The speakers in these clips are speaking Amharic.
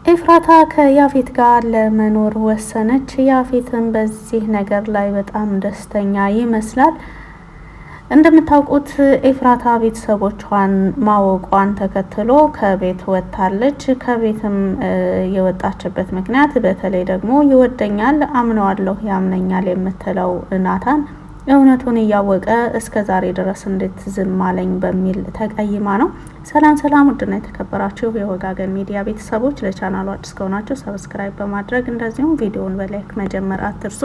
ኤፍራታ ከያፌት ጋር ለመኖር ወሰነች። ያፌትም በዚህ ነገር ላይ በጣም ደስተኛ ይመስላል። እንደምታውቁት ኤፍራታ ቤተሰቦቿን ማወቋን ተከትሎ ከቤት ወጥታለች። ከቤትም የወጣችበት ምክንያት በተለይ ደግሞ ይወደኛል፣ አምነዋለሁ፣ ያምነኛል የምትለው ናታን እውነቱን እያወቀ እስከ ዛሬ ድረስ እንዴት ዝም አለኝ በሚል ተቀይማ ነው። ሰላም ውድና የተከበራችሁ የወጋገን ሚዲያ ቤተሰቦች፣ ለቻናሉ አዲስ ከሆናችሁ ሰብስክራይብ በማድረግ እንደዚሁም ቪዲዮውን በላይክ መጀመር አትርሱ።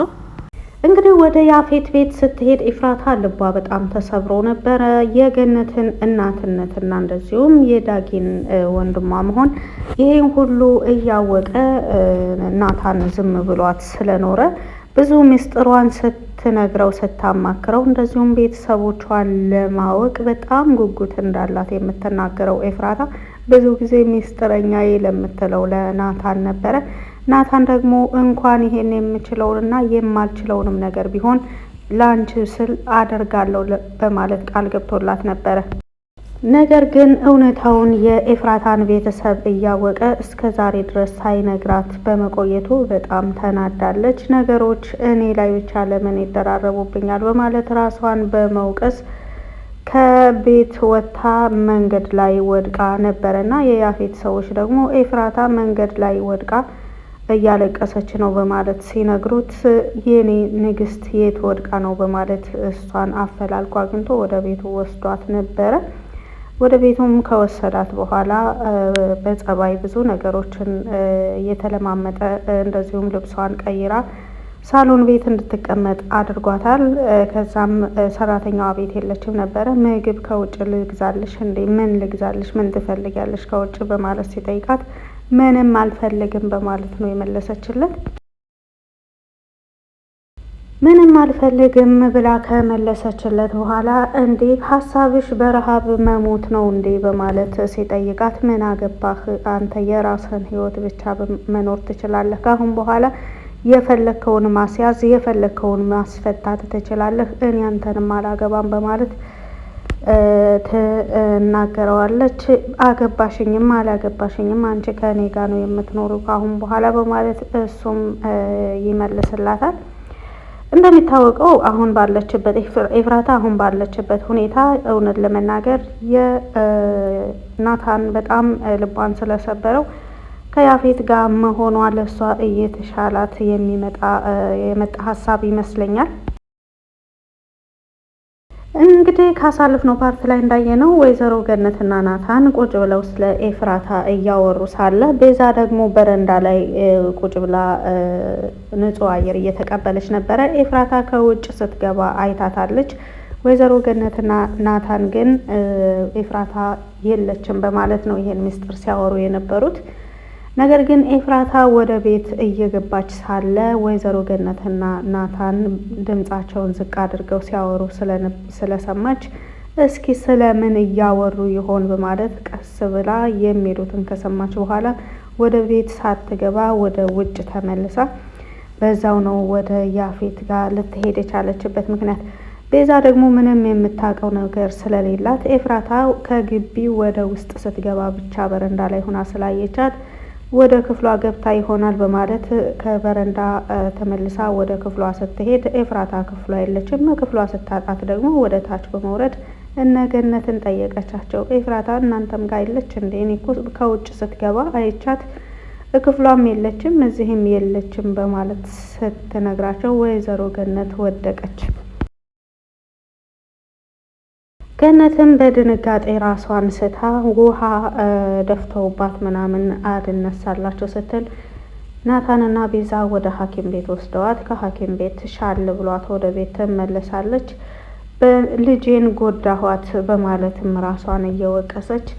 እንግዲህ ወደ ያፌት ቤት ስትሄድ ኤፍራታ ልቧ በጣም ተሰብሮ ነበረ። የገነትን እናትነትና እንደዚሁም የዳጊን ወንድሟ መሆን ይሄን ሁሉ እያወቀ ናታን ዝም ብሏት ስለኖረ ብዙ ምስጢሯን ስትነግረው ስታማክረው እንደዚሁም ቤተሰቦቿን ለማወቅ በጣም ጉጉት እንዳላት የምትናገረው ኤፍራታ ብዙ ጊዜ ምስጢረኛዬ ለምትለው ለናታን ነበረ። ናታን ደግሞ እንኳን ይሄን የምችለውንና የማልችለውንም ነገር ቢሆን ላንቺ ስል አደርጋለሁ በማለት ቃል ገብቶላት ነበረ። ነገር ግን እውነታውን የኤፍራታን ቤተሰብ እያወቀ እስከ ዛሬ ድረስ ሳይነግራት በመቆየቱ በጣም ተናዳለች። ነገሮች እኔ ላይ ብቻ ለምን ይደራረቡብኛል በማለት ራሷን በመውቀስ ከቤት ወጥታ መንገድ ላይ ወድቃ ነበረና የያፌት ሰዎች ደግሞ ኤፍራታ መንገድ ላይ ወድቃ እያለቀሰች ነው በማለት ሲነግሩት የኔ ንግስት የት ወድቃ ነው በማለት እሷን አፈላልጎ አግኝቶ ወደ ቤቱ ወስዷት ነበረ። ወደ ቤቱም ከወሰዳት በኋላ በጸባይ ብዙ ነገሮችን እየተለማመጠ እንደዚሁም ልብሷን ቀይራ ሳሎን ቤት እንድትቀመጥ አድርጓታል። ከዛም ሰራተኛዋ ቤት የለችም ነበረ። ምግብ ከውጭ ልግዛልሽ እንዴ? ምን ልግዛልሽ? ምን ትፈልጊያለሽ ከውጭ በማለት ሲጠይቃት ምንም አልፈልግም በማለት ነው የመለሰችለት። ምንም አልፈልግም ብላ ከመለሰችለት በኋላ እንዴ ሀሳብሽ በረሃብ መሞት ነው እንዴ በማለት ሲጠይቃት ምን አገባህ አንተ የራስህን ህይወት ብቻ መኖር ትችላለህ። ካሁን በኋላ የፈለከውን ማስያዝ የፈለከውን ማስፈታት ትችላለህ። እኔ አንተንም አላገባም በማለት ትናገረዋለች። አገባሽኝም አላገባሽኝም አንቺ ከኔ ጋር ነው የምትኖሩ ካሁን በኋላ በማለት እሱም ይመልስላታል። እንደሚታወቀው አሁን ባለችበት ኤፍራታ አሁን ባለችበት ሁኔታ እውነት ለመናገር የናታን በጣም ልቧን ስለሰበረው ከያፌት ጋር መሆኗ ለሷ እየተሻላት የመጣ ሀሳብ ይመስለኛል። እንግዲህ ካሳለፍነው ፓርት ላይ እንዳየነው ወይዘሮ ገነትና ናታን ቁጭ ብለው ስለ ኤፍራታ እያወሩ ሳለ ቤዛ ደግሞ በረንዳ ላይ ቁጭ ብላ ንጹህ አየር እየተቀበለች ነበረ። ኤፍራታ ከውጭ ስትገባ አይታታለች። ወይዘሮ ገነትና ናታን ግን ኤፍራታ የለችም በማለት ነው ይሄን ምስጢር ሲያወሩ የነበሩት። ነገር ግን ኤፍራታ ወደ ቤት እየገባች ሳለ ወይዘሮ ገነትና ናታን ድምጻቸውን ዝቅ አድርገው ሲያወሩ ስለሰማች እስኪ ስለምን እያወሩ ይሆን በማለት ቀስ ብላ የሚሉትን ከሰማች በኋላ ወደ ቤት ሳትገባ ወደ ውጭ ተመልሳ በዛው ነው ወደ ያፌት ጋር ልትሄድ የቻለችበት ምክንያት። ቤዛ ደግሞ ምንም የምታውቀው ነገር ስለሌላት ኤፍራታ ከግቢ ወደ ውስጥ ስትገባ ብቻ በረንዳ ላይ ሆና ስላየቻት ወደ ክፍሏ ገብታ ይሆናል በማለት ከበረንዳ ተመልሳ ወደ ክፍሏ ስትሄድ ኤፍራታ ክፍሏ የለችም። ክፍሏ ስታጣት ደግሞ ወደ ታች በመውረድ እነገነትን ጠየቀቻቸው። ኤፍራታ እናንተም ጋር የለች እንዴ? እኔ እኮ ከውጭ ስትገባ አይቻት ክፍሏም የለችም እዚህም የለችም በማለት ስትነግራቸው ወይዘሮ ገነት ወደቀች። ገነትም በድንጋጤ ራሷን ስታ ውሃ ደፍተውባት ምናምን አልነሳላቸው ስትል ናታንና ቤዛ ወደ ሐኪም ቤት ወስደዋት ከሐኪም ቤት ሻል ብሏት ወደ ቤት ትመለሳለች። በልጄን ጎዳኋት በማለትም ራሷን እየወቀሰች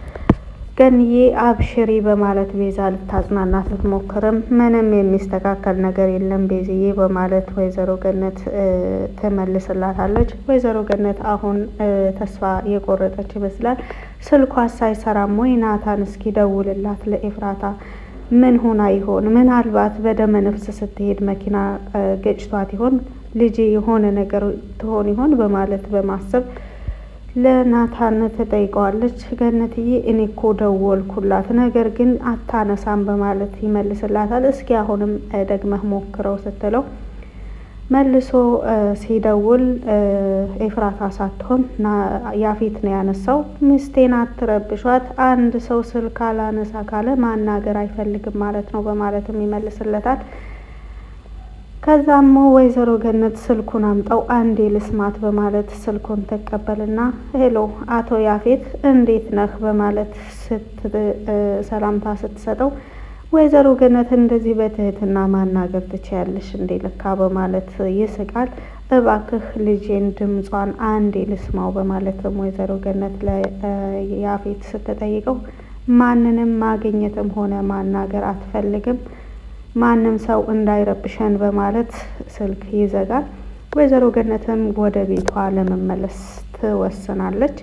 ገንዬ አብሽሪ በማለት ቤዛ ልታጽናናት ብትሞክርም ምንም የሚስተካከል ነገር የለም ቤዝዬ በማለት ወይዘሮ ገነት ትመልስላታለች። ወይዘሮ ገነት አሁን ተስፋ የቆረጠች ይመስላል። ስልኳ ሳይሰራም ወይ ናታን እስኪ ደውልላት ለኤፍራታ ምን ሆና ይሆን? ምናልባት በደመ ነፍስ ስትሄድ መኪና ገጭቷት ይሆን? ልጄ የሆነ ነገር ትሆን ይሆን በማለት በማሰብ ለናታን ትጠይቀዋለች። ገነትዬ እኔ እኮ ደወልኩላት ነገር ግን አታነሳም በማለት ይመልስላታል። እስኪ አሁንም ደግመህ ሞክረው ስትለው መልሶ ሲደውል ኤፍራታ ሳትሆን ያፌት ነው ያነሳው። ሚስቴን አትረብሿት፣ አንድ ሰው ስልክ አላነሳ ካለ ማናገር አይፈልግም ማለት ነው በማለትም ይመልስለታል። ከዛም ወይዘሮ ገነት ስልኩን አምጣው አንዴ ልስማት በማለት ስልኩን ተቀበልና ሄሎ አቶ ያፌት እንዴት ነህ በማለት ሰላምታ ስትሰጠው ወይዘሮ ገነት እንደዚህ በትህትና ማናገር ትችያለሽ እንዴ ልካ በማለት ይስቃል። እባክህ ልጄን ድምጿን አንዴ ልስማው በማለትም ወይዘሮ ገነት ለያፌት ስትጠይቀው ማንንም ማግኘትም ሆነ ማናገር አትፈልግም፣ ማንም ሰው እንዳይረብሸን በማለት ስልክ ይዘጋል። ወይዘሮ ገነትም ወደ ቤቷ ለመመለስ ትወስናለች።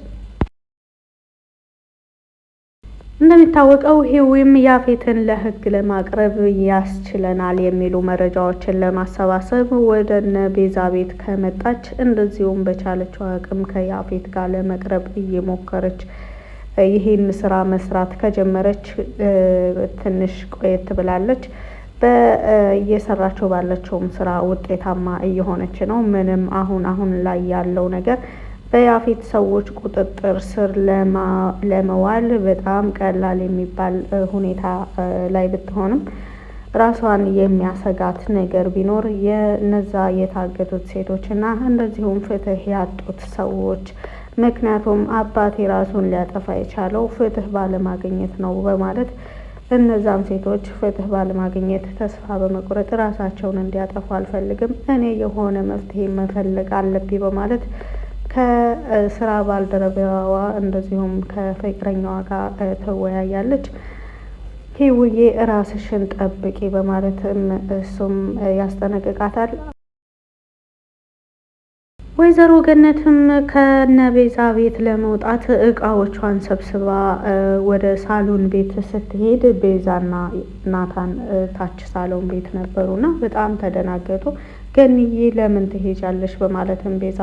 እንደሚታወቀው ሂዊም ያፌትን ለሕግ ለማቅረብ ያስችለናል የሚሉ መረጃዎችን ለማሰባሰብ ወደ እነ ቤዛ ቤት ከመጣች እንደዚሁም በቻለችው አቅም ከያፌት ጋር ለመቅረብ እየሞከረች ይህን ስራ መስራት ከጀመረች ትንሽ ቆየት ብላለች። እየሰራቸው ባለችውም ስራ ውጤታማ እየሆነች ነው። ምንም አሁን ላይ ያለው ነገር በያፌት ሰዎች ቁጥጥር ስር ለመዋል በጣም ቀላል የሚባል ሁኔታ ላይ ብትሆንም ራሷን የሚያሰጋት ነገር ቢኖር የነዛ የታገቱት ሴቶችና እንደዚሁም ፍትህ ያጡት ሰዎች፣ ምክንያቱም አባቴ ራሱን ሊያጠፋ የቻለው ፍትህ ባለማግኘት ነው በማለት እነዛም ሴቶች ፍትህ ባለማግኘት ተስፋ በመቁረጥ ራሳቸውን እንዲያጠፉ አልፈልግም፣ እኔ የሆነ መፍትሄ መፈለግ አለብኝ በማለት ከስራ ባልደረባዋ እንደዚሁም ከፍቅረኛዋ ጋር ትወያያለች። ሂውዬ ራስሽን ጠብቂ በማለትም እሱም ያስጠነቅቃታል። ወይዘሮ ገነትም ከነቤዛ ቤት ለመውጣት እቃዎቿን ሰብስባ ወደ ሳሎን ቤት ስትሄድ ቤዛና ናታን ታች ሳሎን ቤት ነበሩና በጣም ተደናገጡ። ገንዬ ለምን ትሄጃለሽ በማለትም ቤዛ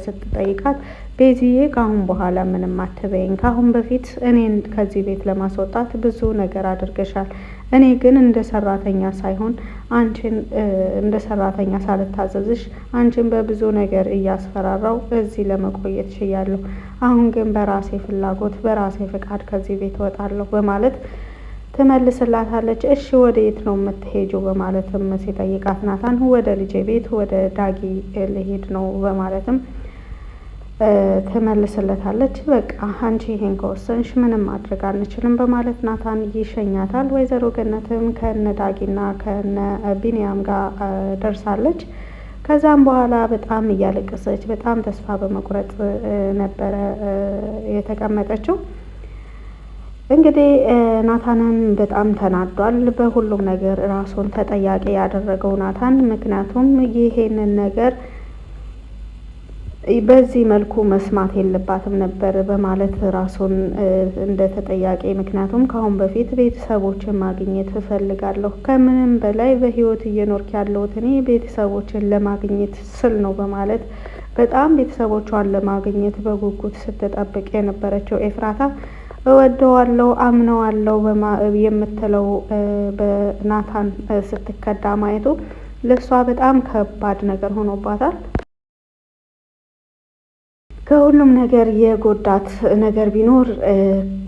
ስትጠይቃት ቤዚዬ ካሁን በኋላ ምንም አትበይኝ፣ ካሁን በፊት እኔን ከዚህ ቤት ለማስወጣት ብዙ ነገር አድርገሻል። እኔ ግን እንደ ሰራተኛ ሳይሆን አንቺን እንደ ሰራተኛ ሳልታዘዝሽ አንቺን በብዙ ነገር እያስፈራራው እዚህ ለመቆየት ችያለሁ። አሁን ግን በራሴ ፍላጎት በራሴ ፍቃድ ከዚህ ቤት እወጣለሁ በማለት ትመልስላታለች። እሺ ወደ የት ነው የምትሄጂው በማለትም ሲጠይቃት ናታን ወደ ልጄ ቤት ወደ ዳጊ ልሄድ ነው በማለትም ትመልስለታለች። በቃ አንቺ ይሄን ከወሰንሽ ምንም ማድረግ አንችልም በማለት ናታን ይሸኛታል። ወይዘሮ ገነትም ከነ ዳጊና ከነ ቢንያም ጋር ደርሳለች። ከዛም በኋላ በጣም እያለቀሰች በጣም ተስፋ በመቁረጥ ነበረ የተቀመጠችው። እንግዲህ ናታንም በጣም ተናዷል። በሁሉም ነገር ራሱን ተጠያቂ ያደረገው ናታን፣ ምክንያቱም ይሄንን ነገር በዚህ መልኩ መስማት የለባትም ነበር በማለት ራሱን እንደ ተጠያቂ፣ ምክንያቱም ከአሁን በፊት ቤተሰቦችን ማግኘት እፈልጋለሁ፣ ከምንም በላይ በህይወት እየኖርክ ያለሁት እኔ ቤተሰቦችን ለማግኘት ስል ነው በማለት በጣም ቤተሰቦቿን ለማግኘት በጉጉት ስትጠብቅ የነበረችው ኤፍራታ እወደዋለሁ አምነዋለሁ የምትለው በናታን ስትከዳ ማየቱ ለሷ በጣም ከባድ ነገር ሆኖባታል። ከሁሉም ነገር የጎዳት ነገር ቢኖር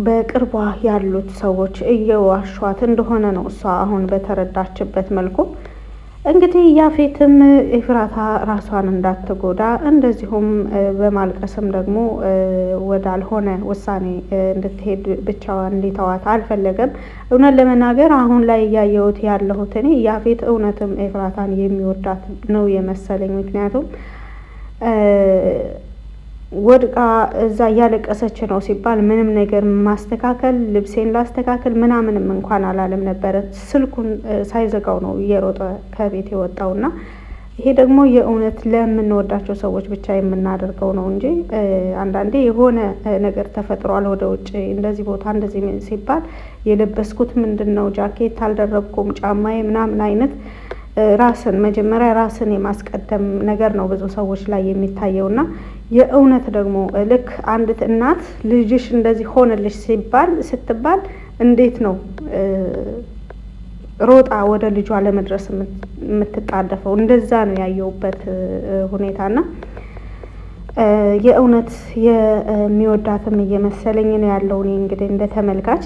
በቅርቧ ያሉት ሰዎች እየዋሿት እንደሆነ ነው እሷ አሁን በተረዳችበት መልኩ። እንግዲህ ያፌትም ኤፍራታ ራሷን እንዳትጎዳ እንደዚሁም በማልቀስም ደግሞ ወዳልሆነ ውሳኔ እንድትሄድ ብቻዋን ሊተዋት አልፈለገም። እውነት ለመናገር አሁን ላይ እያየሁት ያለሁት እኔ ያፌት እውነትም ኤፍራታን የሚወዳት ነው የመሰለኝ። ምክንያቱም ወድቃ እዛ እያለቀሰች ነው ሲባል ምንም ነገር ማስተካከል ልብሴን ላስተካከል ምናምንም እንኳን አላለም ነበረ። ስልኩን ሳይዘጋው ነው እየሮጠ ከቤት የወጣውና ይሄ ደግሞ የእውነት ለምንወዳቸው ሰዎች ብቻ የምናደርገው ነው እንጂ አንዳንዴ የሆነ ነገር ተፈጥሯል ወደ ውጭ እንደዚህ ቦታ እንደዚህ ሲባል የለበስኩት ምንድነው ጃኬት አልደረብኩም ጫማዬ ምናምን አይነት ራስን መጀመሪያ ራስን የማስቀደም ነገር ነው ብዙ ሰዎች ላይ የሚታየውና የእውነት ደግሞ ልክ አንዲት እናት ልጅሽ እንደዚህ ሆነልሽ ስትባል እንዴት ነው ሮጣ ወደ ልጇ ለመድረስ የምትጣደፈው? እንደዛ ነው ያየውበት ሁኔታና የእውነት የሚወዳትም እየመሰለኝ ነው ያለው እኔ እንግዲህ እንደተመልካች